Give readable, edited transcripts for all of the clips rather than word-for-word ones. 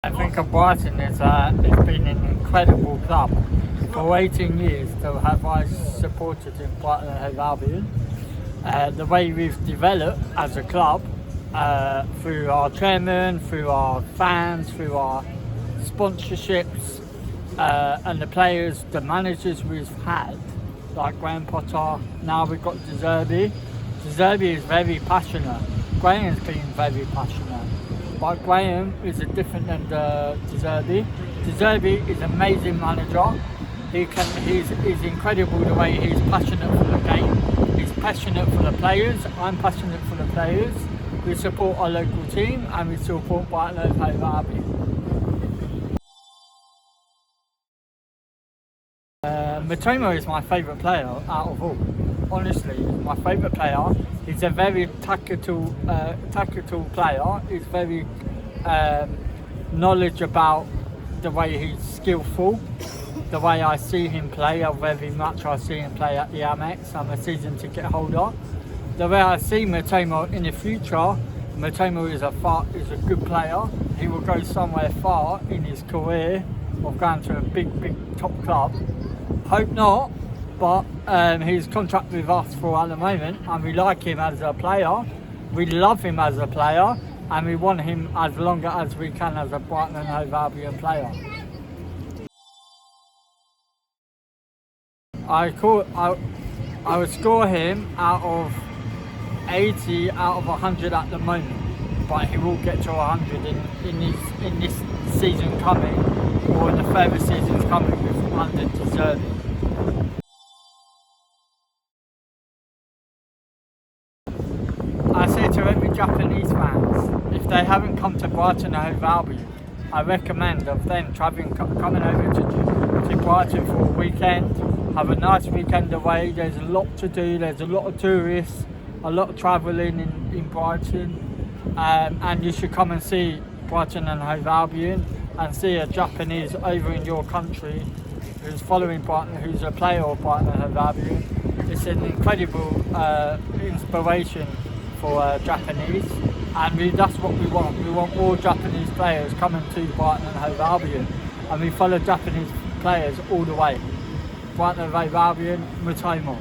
I think Brighton it's been an incredible club. For 18 years to have I supported in Brighton and Hove Albion. The way we've developed as a club, through our chairman, through our fans, through our sponsorships, and the players, the managers we've had, like Graham Potter, now we've got De Zerbi. De Zerbi is very passionate. Graham's been very passionate. But Graham is different than De Zerbi. De Zerbi is an amazing manager. He's incredible the way he's passionate for the game. He's passionate for the players. I'm passionate for the players. We support our local team and we support Brighton and Hove Albion. Matoma is my favourite player out of all. Honestly, he's my favourite player. He's a very tactical player. He's very knowledge about the way he's skillful. The way I see him play, or very much I see him play at the Amex. I'm a season ticket holder. The way I see Matoma in the future, Matoma is a good player. He will go somewhere far in his career of going to a big top club. Hope not, but he's contracted with us for at the moment, and we like him as a player. We love him as a player, and we want him as long as we can as a Brighton and Hove Albion player. I would score him out of 80 out of 100 at the moment, but he will get to 100 in this season coming, or in the further seasons coming with under De Zerbi. I say to every Japanese fans, if they haven't come to Brighton and Hove Albion, I recommend of them coming over to Brighton for a weekend. Have a nice weekend away. There's a lot to do. There's a lot of tourists, a lot of travelling in Brighton, and you should come and see Brighton and Hove Albion and see a Japanese over in your country who's following Brighton, who's a player of Brighton and Hove Albion. It's an incredible inspiration for Japanese, and that's what we want. We want all Japanese players coming to Brighton and Hove Albion, and we follow Japanese players all the way. Brighton and Hove Albion, Matoma.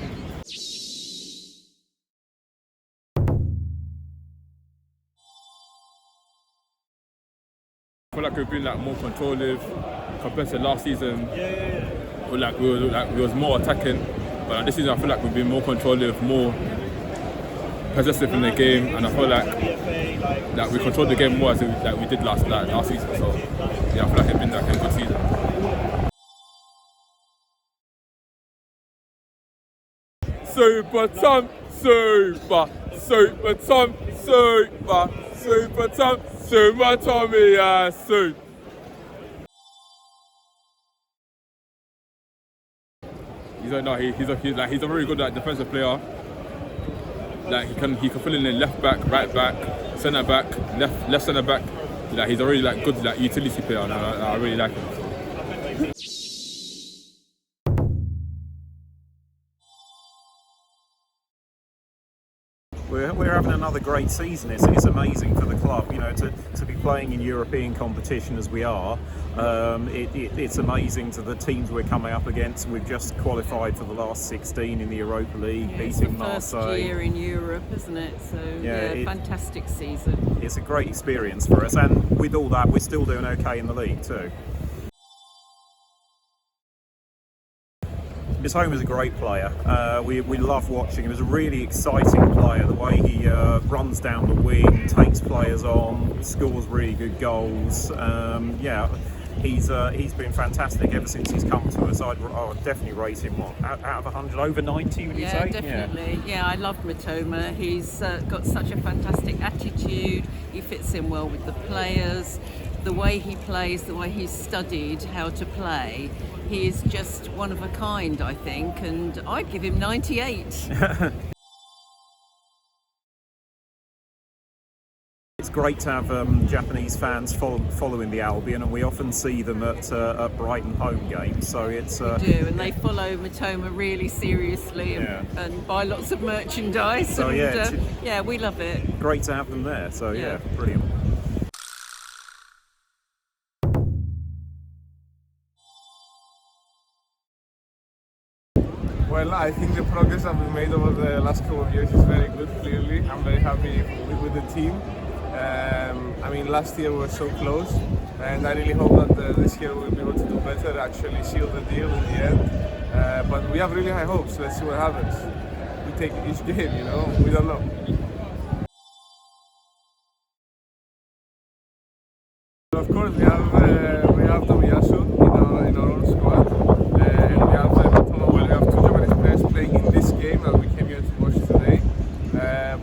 I feel like we've been more controlling compared to last season. We was more attacking, but this season I feel like we've been more controlling, more possessive in the game, and I feel like we controlled the game more as we did last season. So yeah, I feel like it's been a good season. Super Tom, Super Tom, Super Tom, Super Tommy, Super. He's a very good defensive player. Like he can fill in the left back, right back, centre back, left centre back. Like he's a really good utility player, and I really like him. We're having another great season. It's amazing for the club, you know, to be playing in European competition as we are. It's amazing to the teams we're coming up against. We've just qualified for the last 16 in the Europa League, beating Marseille. It's the first year in Europe, isn't it? So fantastic season. It's a great experience for us, and with all that, we're still doing okay in the league too. Matoma is a great player. We love watching him. He's a really exciting player. The way he runs down the wing, takes players on, scores really good goals. He's been fantastic ever since he's come to us. I'd definitely rate him out of 100, over 90. Would you say? Definitely. Yeah, I love Matoma. He's got such a fantastic attitude. He fits in well with the players. The way he plays, the way he's studied how to play, he is just one of a kind, I think, and I'd give him 98. it's great to have Japanese fans following the Albion, and we often see them at Brighton home games. So it's we do, and they follow Matoma really seriously and buy lots of merchandise. So and, yeah, we love it. Great to have them there. So yeah, brilliant. Well, I think the progress that we made over the last couple of years is very good, clearly. I'm very happy with the team. I mean, last year we were so close, and I really hope that this year we'll be able to do better, actually seal the deal in the end. But we have really high hopes. Let's see what happens. We take each game, you know, we don't know. Of course, we have Tomiyasu in our own squad, and we have we have two Japanese players playing in this game that we came here to watch today.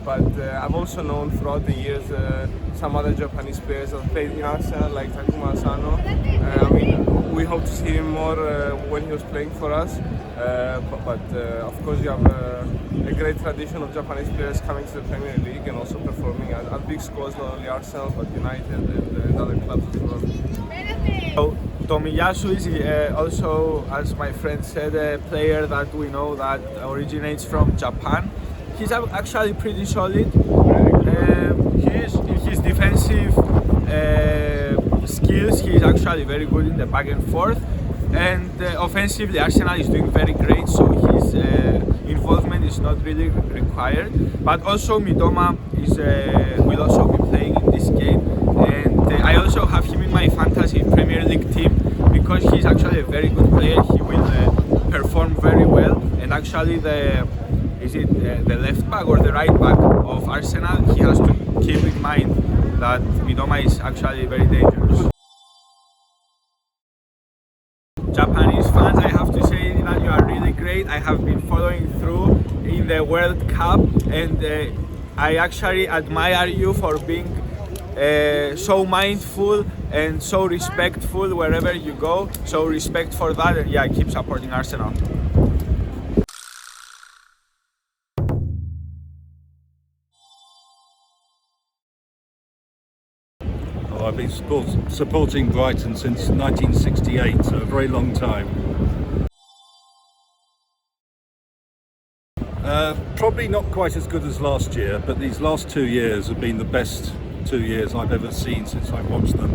But I've also known throughout the years some other Japanese players that played in Arsenal, like Takuma Asano. I mean, we hope to see him more when he was playing for us. But of course, you have a great tradition of Japanese players coming to the Premier League and also performing at big squads, not only Arsenal but United and other clubs as well. So, Tomiyasu is also, as my friend said, a player that we know that originates from Japan. He's actually pretty solid. His defensive skills, he's actually very good in the back and forth. And offensively, Arsenal is doing very great, so his involvement is not really required. But also, Mitoma will also be playing in this game. And I also have him in my fantasy Premier League team because he's actually a very good player. He will perform very well. And actually, the left back or the right back of Arsenal, he has to keep in mind that Mitoma is actually very dangerous. Japanese fans, I have to say that you are really great. I have been following through in the World Cup, and I actually admire you for being so mindful and so respectful wherever you go. So respect for that, and yeah, keep supporting Arsenal. I've been supporting Brighton since 1968, so a very long time. Probably not quite as good as last year, but these last 2 years have been the best 2 years I've ever seen since I watched them.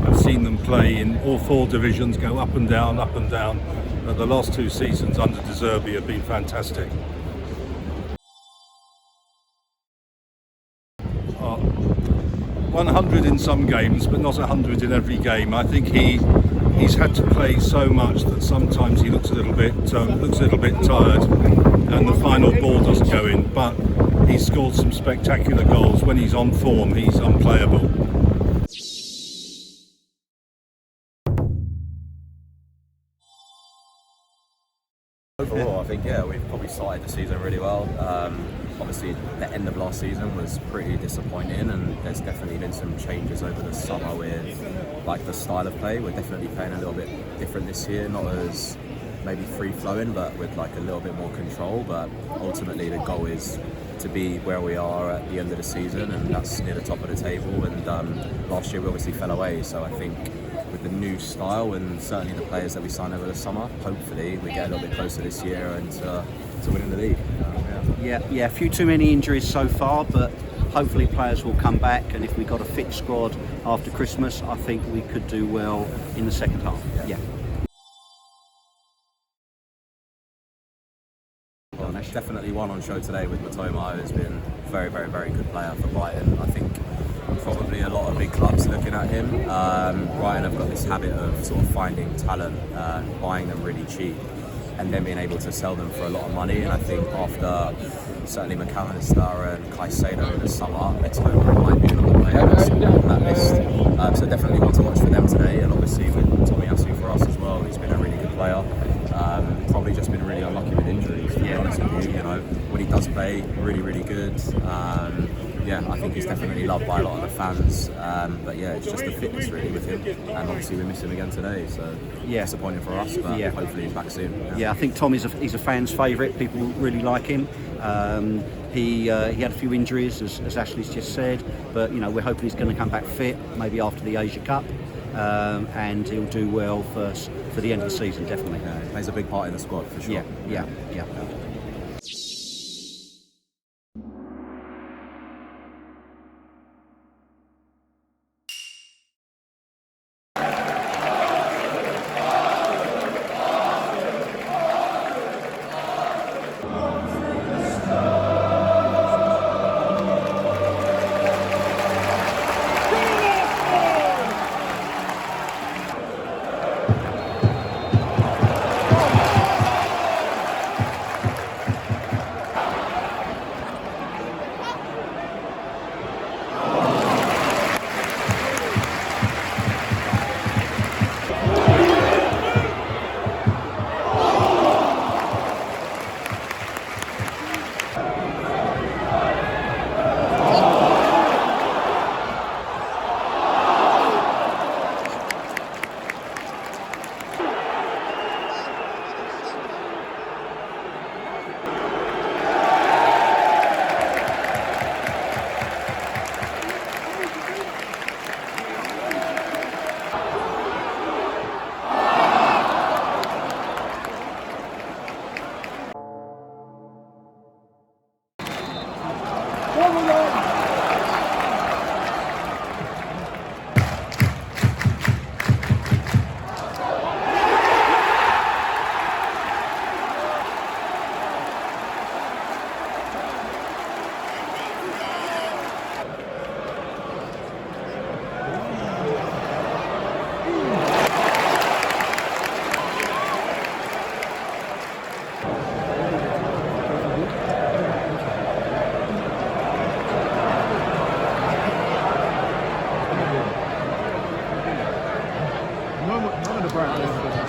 I've seen them play in all 4 divisions, go up and down, up and down. The last 2 seasons under De Zerbi have been fantastic. 100 in some games, but not 100 in every game. I think he's had to play so much that sometimes he looks a little bit tired, and the final ball doesn't go in. But he's scored some spectacular goals. When he's on form, he's unplayable. Overall, I think we've probably started the season really well. Obviously, the end of last season was pretty disappointing, and there's definitely been some changes over the summer with like the style of play. We're definitely playing a little bit different this year, not as maybe free flowing, but with like a little bit more control. But ultimately, the goal is to be where we are at the end of the season, and that's near the top of the table. And last year we obviously fell away, so I think with the new style and certainly the players that we signed over the summer, hopefully we get a little bit closer this year and to winning the league. Yeah, a few too many injuries so far, but hopefully players will come back, and if we got a fit squad after Christmas, I think we could do well in the second half. Yeah. Well, there's definitely one on show today with Matoma, who's been a very, very, very good player for Brighton. I think probably a lot of big clubs looking at him. Brighton have got this habit of sort of finding talent, buying them really cheap, and then being able to sell them for a lot of money. And I think after certainly McAllister and Caicedo in the summer, Matoma might be another player that's on that list. So definitely one to watch for them today, and obviously with Tomiyasu for us as well. He's been a really good player. Probably just been really unlucky with injuries, to be honest with you. You know, when he does play, really, really good. Yeah, I think he's definitely loved by a lot of the fans. But yeah, it's just the fitness really with him, and obviously we miss him again today. So disappointing for us, but hopefully he's back soon. Yeah, I think Tom is he's a fan's favourite. People really like him. He had a few injuries, as Ashley's just said, but we're hoping he's going to come back fit, maybe after the Asia Cup, and he'll do well for the end of the season, definitely. Yeah, he plays a big part in the squad for sure. Yeah. None of the Brighton